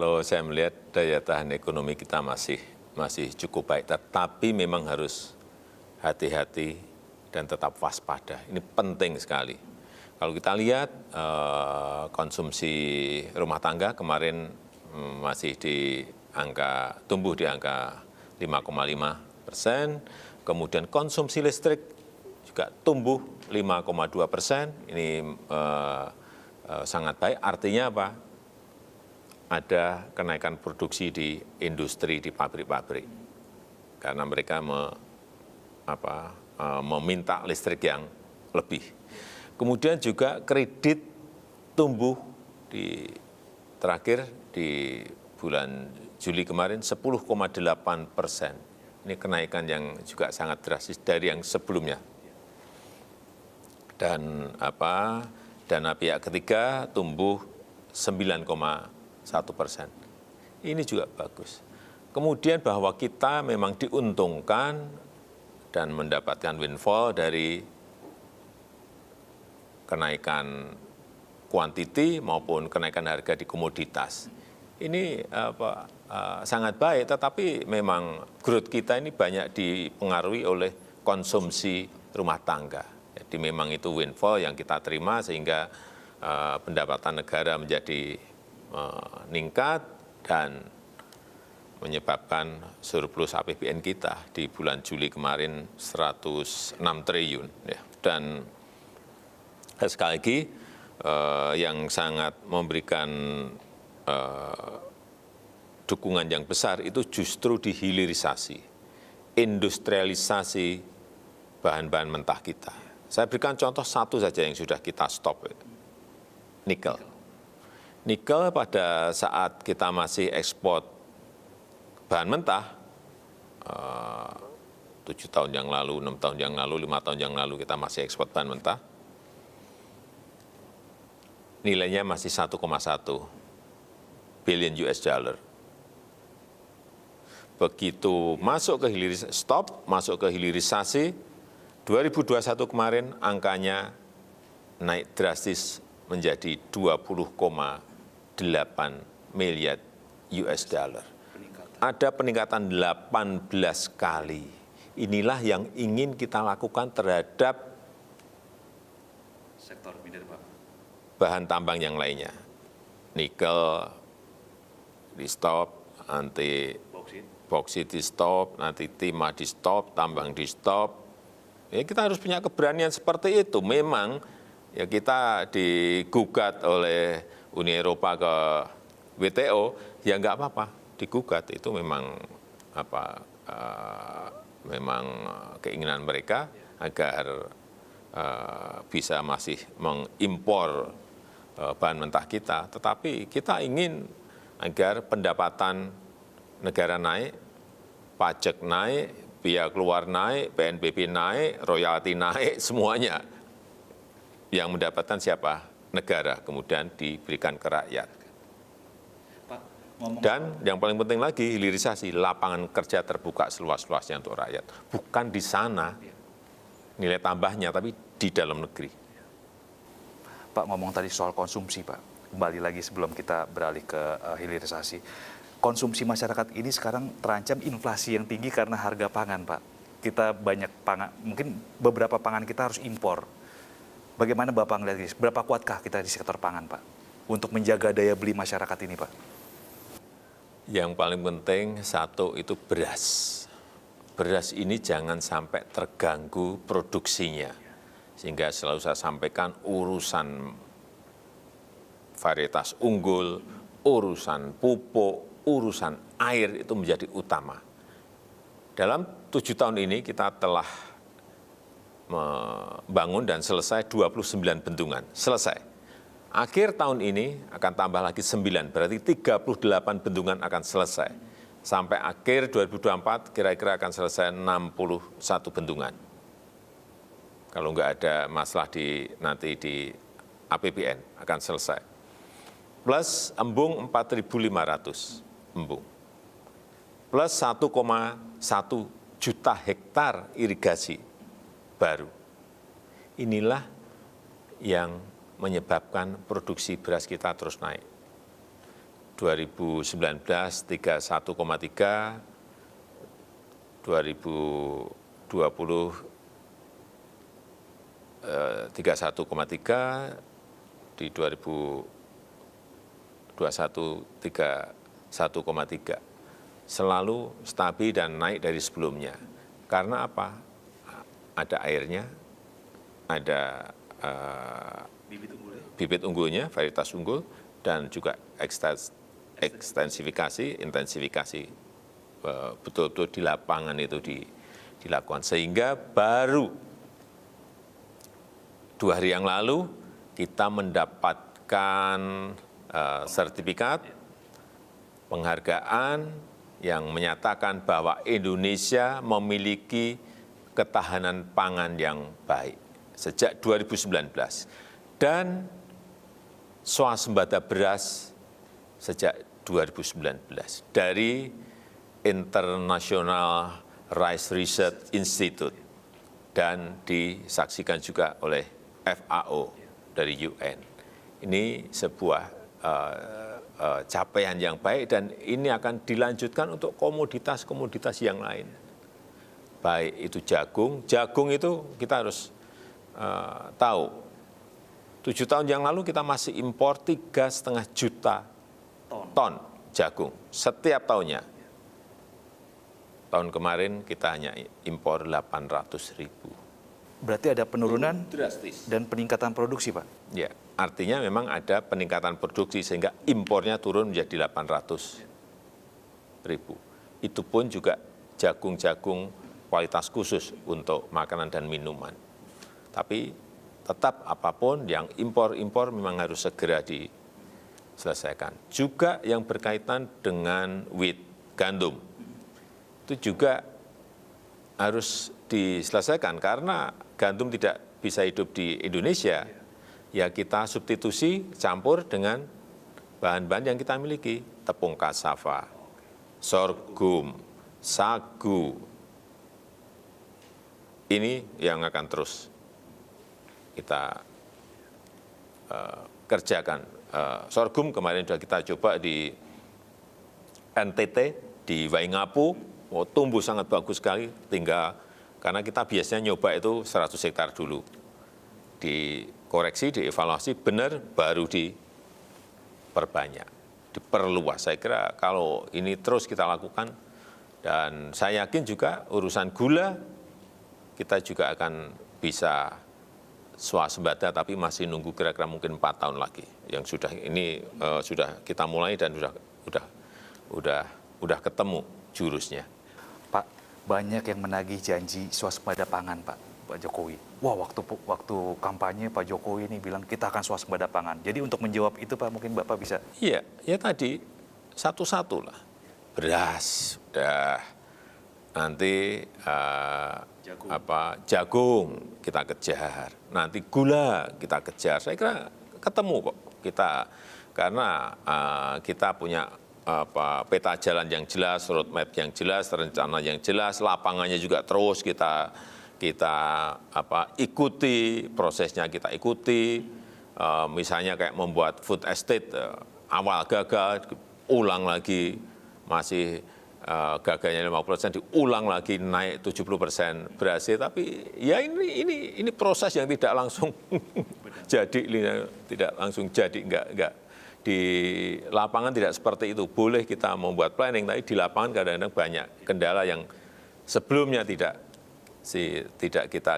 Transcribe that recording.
Kalau saya melihat daya tahan ekonomi kita masih cukup baik, tetapi memang harus hati-hati dan tetap waspada. Ini penting sekali. Kalau kita lihat konsumsi rumah tangga kemarin masih tumbuh di angka 5,5%, kemudian konsumsi listrik juga tumbuh 5,2%. Ini sangat baik. Artinya apa? Ada kenaikan produksi di industri, di pabrik-pabrik, karena mereka meminta listrik yang lebih. Kemudian juga kredit tumbuh terakhir di bulan Juli kemarin 10,8%. Ini kenaikan yang juga sangat drastis dari yang sebelumnya. Dan dana pihak ketiga tumbuh 9,1%. Ini juga bagus. Kemudian bahwa kita memang diuntungkan dan mendapatkan windfall dari kenaikan kuantiti maupun kenaikan harga di komoditas. Ini sangat baik, tetapi memang growth kita ini banyak dipengaruhi oleh konsumsi rumah tangga. Jadi memang itu windfall yang kita terima sehingga pendapatan negara menjadi meningkat dan menyebabkan surplus APBN kita di bulan Juli kemarin 106 triliun. Dan sekali lagi yang sangat memberikan dukungan yang besar itu justru di hilirisasi, industrialisasi bahan-bahan mentah kita. Saya berikan contoh satu saja yang sudah kita stop, nikel. Nikel pada saat kita masih ekspor bahan mentah, 7 tahun yang lalu, 6 tahun yang lalu, 5 tahun yang lalu kita masih ekspor bahan mentah, nilainya masih 1,1 billion US dollar. Begitu masuk ke hilirisasi, 2021 kemarin angkanya naik drastis menjadi 20,8 miliar US dollar. Ada peningkatan 18 kali. Inilah yang ingin kita lakukan terhadap sektor mineral, bahan tambang yang lainnya. Nikel di stop, nanti boksit di stop, nanti timah di stop, tambang di stop. Ya, kita harus punya keberanian seperti itu. Memang ya kita digugat oleh Uni Eropa ke WTO, ya nggak apa-apa, digugat. Itu memang memang keinginan mereka agar bisa masih mengimpor bahan mentah kita. Tetapi kita ingin agar pendapatan negara naik, pajak naik, biaya keluar naik, PNBP naik, royalti naik, semuanya. Yang mendapatkan siapa? Negara, kemudian diberikan ke rakyat. Dan yang paling penting lagi, hilirisasi, lapangan kerja terbuka seluas-luasnya untuk rakyat. Bukan di sana nilai tambahnya, tapi di dalam negeri. Pak, ngomong tadi soal konsumsi, Pak. Kembali lagi sebelum kita beralih ke hilirisasi. Konsumsi masyarakat ini sekarang terancam inflasi yang tinggi karena harga pangan, Pak. Kita banyak pangan, mungkin beberapa pangan kita harus impor. Bagaimana Bapak melihat ini? Berapa kuatkah kita di sektor pangan, Pak, untuk menjaga daya beli masyarakat ini, Pak? Yang paling penting satu itu beras. Beras ini jangan sampai terganggu produksinya. Sehingga selalu saya sampaikan urusan varietas unggul, urusan pupuk, urusan air itu menjadi utama. Dalam 7 tahun ini kita telah membangun dan selesai 29 bendungan, selesai. Akhir tahun ini akan tambah lagi 9, berarti 38 bendungan akan selesai. Sampai akhir 2024 kira-kira akan selesai 61 bendungan. Kalau nggak ada masalah nanti di APBN akan selesai. Plus embung 4.500 embung. Plus 1,1 juta hektar irigasi baru. Inilah yang menyebabkan produksi beras kita terus naik. 2019 31,3, 2020 31,3, di 2021 31,3. Selalu stabil dan naik dari sebelumnya. Karena apa? Ada airnya, ada bibit unggulnya, varietas unggul, dan juga intensifikasi betul-betul di lapangan itu dilakukan. Sehingga baru 2 hari yang lalu kita mendapatkan sertifikat penghargaan yang menyatakan bahwa Indonesia memiliki ketahanan pangan yang baik sejak 2019 dan swasembada beras sejak 2019 dari International Rice Research Institute dan disaksikan juga oleh FAO dari UN. Ini sebuah capaian yang baik dan ini akan dilanjutkan untuk komoditas-komoditas yang lain. Baik itu jagung itu kita harus tahu. 7 tahun yang lalu kita masih impor 3,5 juta ton jagung setiap tahunnya. Tahun kemarin kita hanya impor 800.000. Berarti ada penurunan Drastis. dan peningkatan produksi, Pak? Ya, artinya memang ada peningkatan produksi sehingga impornya turun menjadi 800.000. Itu pun juga jagung-jagung kualitas khusus untuk makanan dan minuman. Tapi tetap apapun yang impor memang harus segera diselesaikan. Juga yang berkaitan dengan wheat, gandum, itu juga harus diselesaikan karena gandum tidak bisa hidup di Indonesia. Ya kita substitusi campur dengan bahan-bahan yang kita miliki, tepung kasava, sorghum, sagu. Ini yang akan terus kita kerjakan. Sorghum kemarin sudah kita coba di NTT, di Waingapu, tumbuh sangat bagus sekali, karena kita biasanya nyoba itu 100 hektar dulu. Dikoreksi, dievaluasi, benar baru diperbanyak, diperluas. Saya kira kalau ini terus kita lakukan, dan saya yakin juga urusan gula, kita juga akan bisa swasembada, tapi masih nunggu kira-kira mungkin 4 tahun lagi. Yang sudah kita mulai dan udah ketemu jurusnya. Pak, banyak yang menagih janji swasembada pangan, Pak Jokowi. Wah, waktu kampanye Pak Jokowi ini bilang kita akan swasembada pangan. Jadi untuk menjawab itu, Pak, mungkin Bapak bisa. Iya, ya tadi satu-satu lah. Beras, udah. Nanti jagung kita kejar. Nanti gula kita kejar. Saya kira ketemu kok kita, karena kita punya peta jalan yang jelas, roadmap yang jelas, rencana yang jelas, lapangannya juga terus kita ikuti, prosesnya kita ikuti. Misalnya kayak membuat food estate, awal gagal, ulang lagi, masih gagalnya 50%, diulang lagi naik 70%, berhasil. Tapi ya ini proses yang tidak langsung jadi, tidak langsung jadi, enggak. Di lapangan tidak seperti itu. Boleh kita membuat planning, tapi di lapangan kadang-kadang banyak kendala yang sebelumnya tidak kita